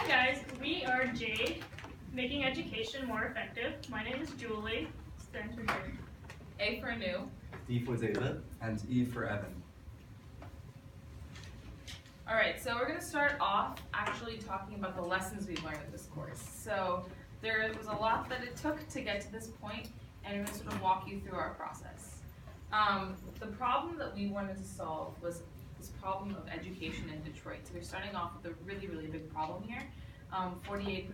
Hi guys, we are JADE, making education more effective. My name is Julie. Stands for Jade. A for new. D for David. And E for Evan. Alright, so we're going to start off actually talking about the lessons we learned in this course. So there was a lot that it took to get to this point, and we're going to sort of walk you through our process. The problem that we wanted to solve was this problem of education in Detroit. So we're starting off with a really, really big problem here. 48%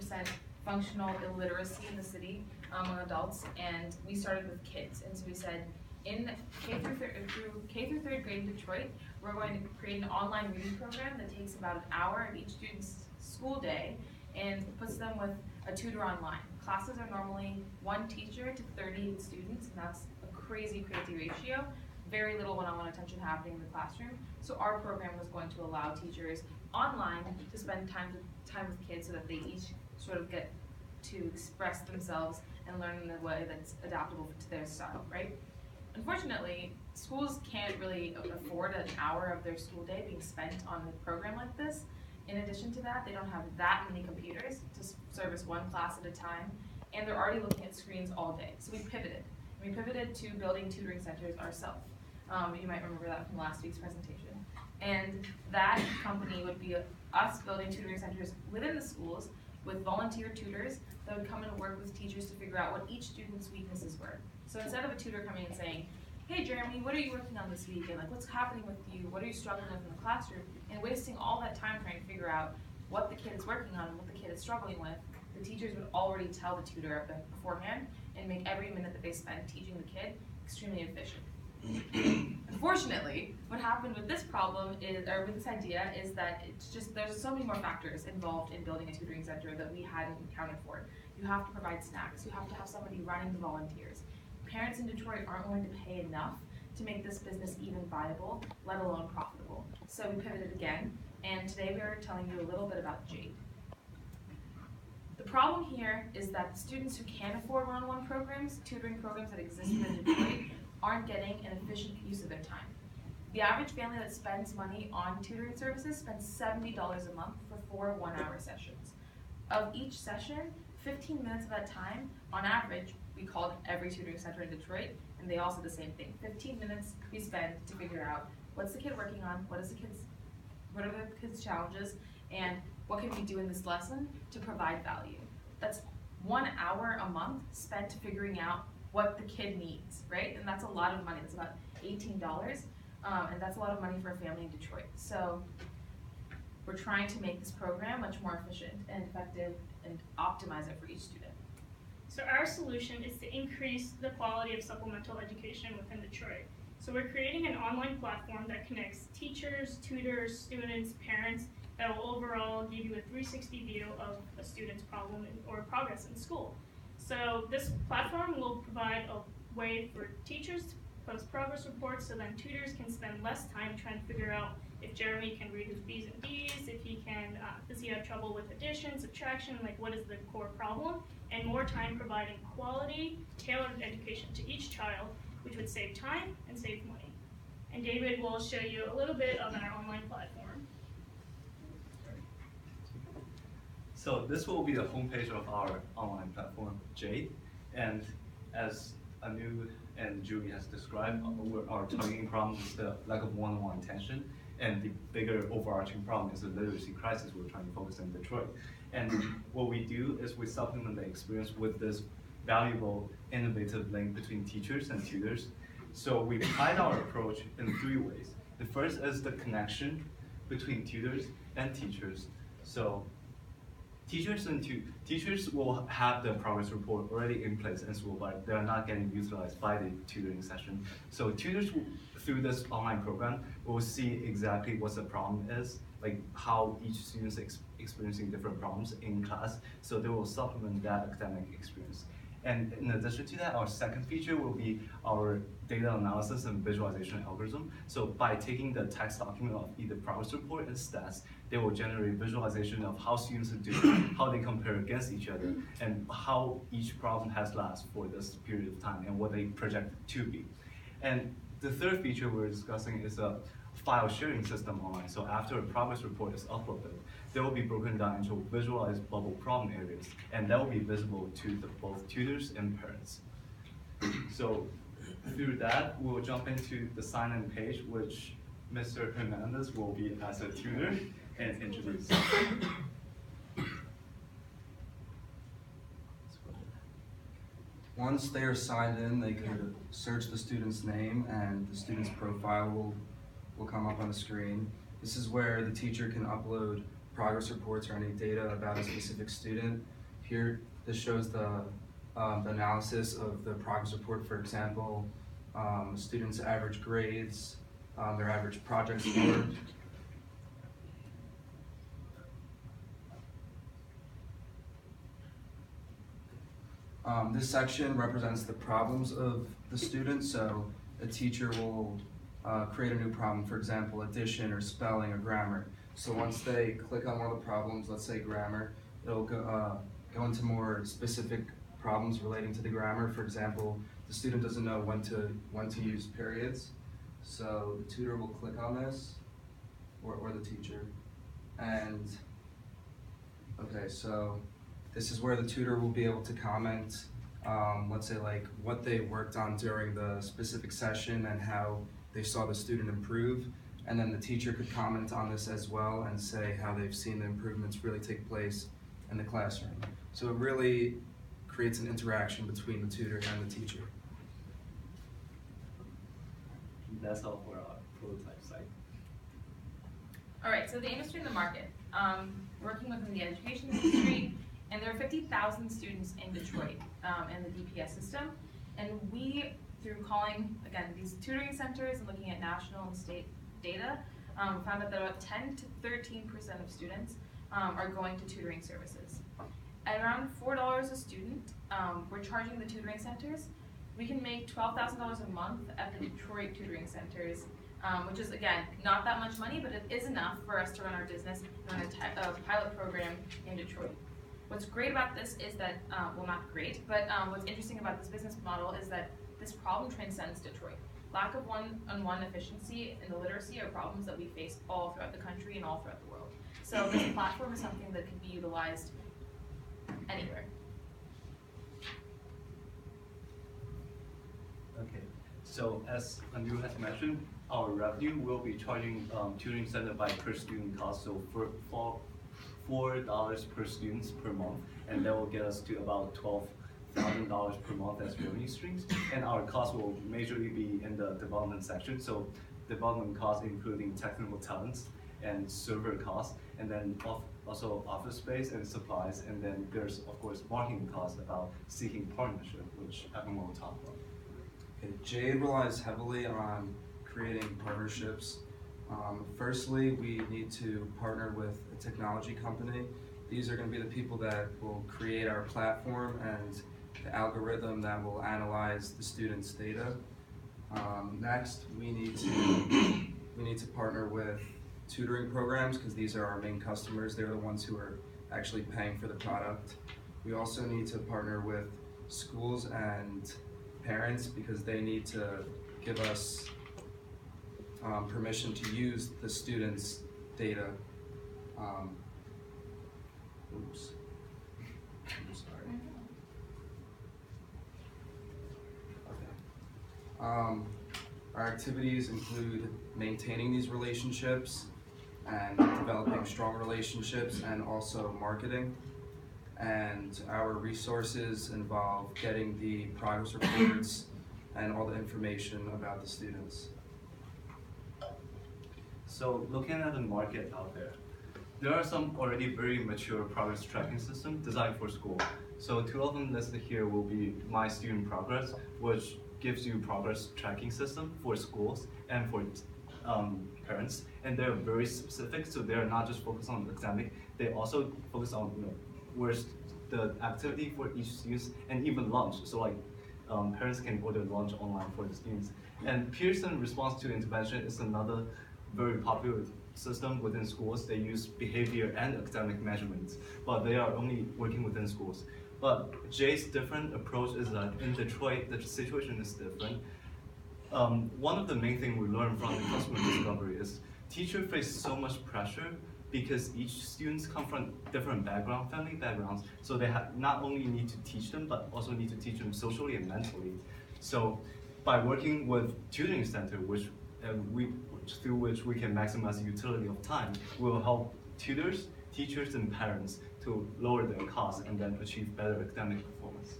functional illiteracy in the city among adults, and we started with kids. And so we said, in K through third grade in Detroit, we're going to create an online reading program that takes about an hour of each student's school day and puts them with a tutor online. Classes are normally one teacher to 38 students, and that's a crazy, crazy ratio. Very little one-on-one attention happening in the classroom. So our program was going to allow teachers online to spend time with kids so that they each sort of get to express themselves and learn in a way that's adaptable to their style, right? Unfortunately, schools can't really afford an hour of their school day being spent on a program like this. In addition to that, they don't have that many computers to service one class at a time, and they're already looking at screens all day. So we pivoted. We pivoted to building tutoring centers ourselves. You might remember that from last week's presentation. And that company would be us building tutoring centers within the schools with volunteer tutors that would come and work with teachers to figure out what each student's weaknesses were. So instead of a tutor coming and saying, hey Jeremy, what are you working on this week? And like, what's happening with you? What are you struggling with in the classroom? And wasting all that time trying to figure out what the kid is working on and what the kid is struggling with, the teachers would already tell the tutor beforehand and make every minute that they spend teaching the kid extremely efficient. Unfortunately, what happened with this problem is, or with this idea, is that it's just there's so many more factors involved in building a tutoring center that we hadn't accounted for. You have to provide snacks. You have to have somebody running the volunteers. Parents in Detroit aren't willing to pay enough to make this business even viable, let alone profitable. So we pivoted again, and today we are telling you a little bit about JADE. The problem here is that students who can afford one-on-one programs, tutoring programs that exist in Detroit, aren't getting an efficient use of their time. The average family that spends money on tutoring services spends $70 a month for 4 one-hour sessions. Of each session, 15 minutes of that time, on average, we called every tutoring center in Detroit, and they all said the same thing. 15 minutes we spend to figure out what's the kid working on, what are the kids' challenges, and what can we do in this lesson to provide value. That's 1 hour a month spent figuring out what the kid needs, right? And that's a lot of money. That's about $18, and that's a lot of money for a family in Detroit. So we're trying to make this program much more efficient and effective and optimize it for each student. So our solution is to increase the quality of supplemental education within Detroit. So we're creating an online platform that connects teachers, tutors, students, parents, that will overall give you a 360 view of a student's problem or progress in school. So this platform will provide a way for teachers to post progress reports so then tutors can spend less time trying to figure out if Jeremy can read his B's and D's, if he can, does he have trouble with addition, subtraction, like what is the core problem, and more time providing quality, tailored education to each child, which would save time and save money. And David will show you a little bit of our online platform. So this will be the homepage of our online platform, JADE. And as Anu and Julie has described, our targeting problem is the lack of one-on-one attention. And the bigger overarching problem is the literacy crisis we're trying to focus in Detroit. And what we do is we supplement the experience with this valuable, innovative link between teachers and tutors. So we hide our approach in 3 ways. The first is the connection between tutors and teachers. So teachers will have the progress report already in place in school, but they're not getting utilized by the tutoring session. So tutors, through this online program, will see exactly what the problem is, like how each student is experiencing different problems in class, so they will supplement that academic experience. And in addition to that, our second feature will be our data analysis and visualization algorithm. So by taking the text document of either progress report and stats, they will generate visualization of how students are doing, how they compare against each other, and how each problem has lasted for this period of time, and what they project to be. And the third feature we're discussing is a file sharing system online. So after a progress report is uploaded, they will be broken down into visualized bubble problem areas, and that will be visible to both tutors and parents. So through that, we'll jump into the sign-in page, which Mr. Hernandez will be as a tutor and introduce. Once they are signed in, they could search the student's name and the student's profile will come up on the screen. This is where the teacher can upload progress reports or any data about a specific student. Here, this shows the analysis of the progress report, for example, students' average grades, their average project score. This section represents the problems of the student, so a teacher will create a new problem, for example, addition or spelling or grammar. So once they click on one of the problems, let's say grammar, it'll go into more specific problems relating to the grammar. For example, the student doesn't know when to use periods, so the tutor will click on this, or the teacher, and okay, so this is where the tutor will be able to comment, let's say like what they worked on during the specific session and how they saw the student improve. And then the teacher could comment on this as well and say how they've seen the improvements really take place in the classroom. So it really creates an interaction between the tutor and the teacher. That's all for our prototype site. All right, so the industry and the market. Working within the education industry, and there are 50,000 students in Detroit in the DPS system. And we, through calling, again, these tutoring centers and looking at national and state data, found out that about 10 to 13% of students are going to tutoring services. At around $4 a student, we're charging the tutoring centers. We can make $12,000 a month at the Detroit tutoring centers, which is, again, not that much money, but it is enough for us to run our business and run a pilot program in Detroit. What's great about this is that, well, not great, but what's interesting about this business model is that this problem transcends Detroit. Lack of one-on-one efficiency in the literacy are problems that we face all throughout the country and all throughout the world. So this platform is something that can be utilized anywhere. Okay, so as Anu has mentioned, our revenue will be charging tutoring center by per student cost, so for $4 per student per month, and that will get us to about $12,000 per month as revenue streams. And our costs will majorly be in the development section, so development costs including technical talents and server costs, and then also office space and supplies, and then there's of course marketing costs about seeking partnership, which everyone will talk about. Okay, JADE relies heavily on creating partnerships. Firstly, we need to partner with a technology company. These are going to be the people that will create our platform and the algorithm that will analyze the students' data. Next, we need to partner with tutoring programs because these are our main customers. They're the ones who are actually paying for the product. We also need to partner with schools and parents because they need to give us permission to use the students' data. Oops. I'm sorry. Okay. Our activities include maintaining these relationships and developing strong relationships and also marketing. And our resources involve getting the progress reports and all the information about the students. So looking at the market out there are some already very mature progress tracking systems designed for school. So two of them listed here will be My Student Progress, which gives you progress tracking system for schools and for parents, and they're very specific, so they're not just focused on academic, they also focus on where's the activity for each student and even lunch. So like parents can order lunch online for the students. And Pearson Response to Intervention is another very popular system within schools. They use behavior and academic measurements, but they are only working within schools. But JADE's different approach is that in Detroit, the situation is different. One of the main things we learned from the customer discovery is teachers face so much pressure because each students come from different family backgrounds, so they not only need to teach them, but also need to teach them socially and mentally. So by working with tutoring center, through which we can maximize the utility of time, we will help tutors, teachers, and parents to lower their costs and then achieve better academic performance.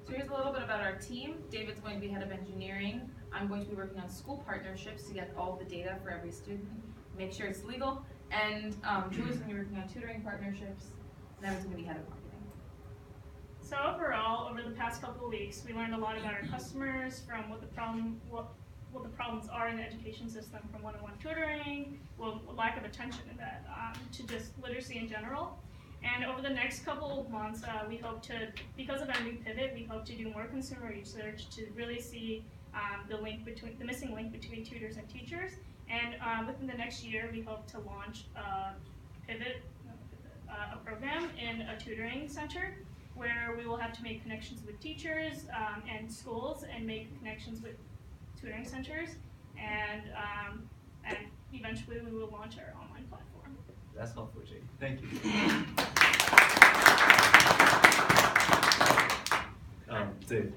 So here's a little bit about our team. David's going to be head of engineering. I'm going to be working on school partnerships to get all the data for every student, make sure it's legal. And Julie's going to be working on tutoring partnerships, and Evan's going to be head of marketing. So overall, over the past couple of weeks, we learned a lot about our customers, from what the problems are in the education system, from one-on-one tutoring, lack of attention in that, to just literacy in general. And over the next couple of months, we hope to, because of our new pivot, we hope to do more consumer research to really see the missing link between tutors and teachers. And within the next year, we hope to launch a program in a tutoring center where we will have to make connections with teachers and schools, and make connections with tutoring centers, and eventually we will launch our online platform. That's all for Jade. Thank you. Dave.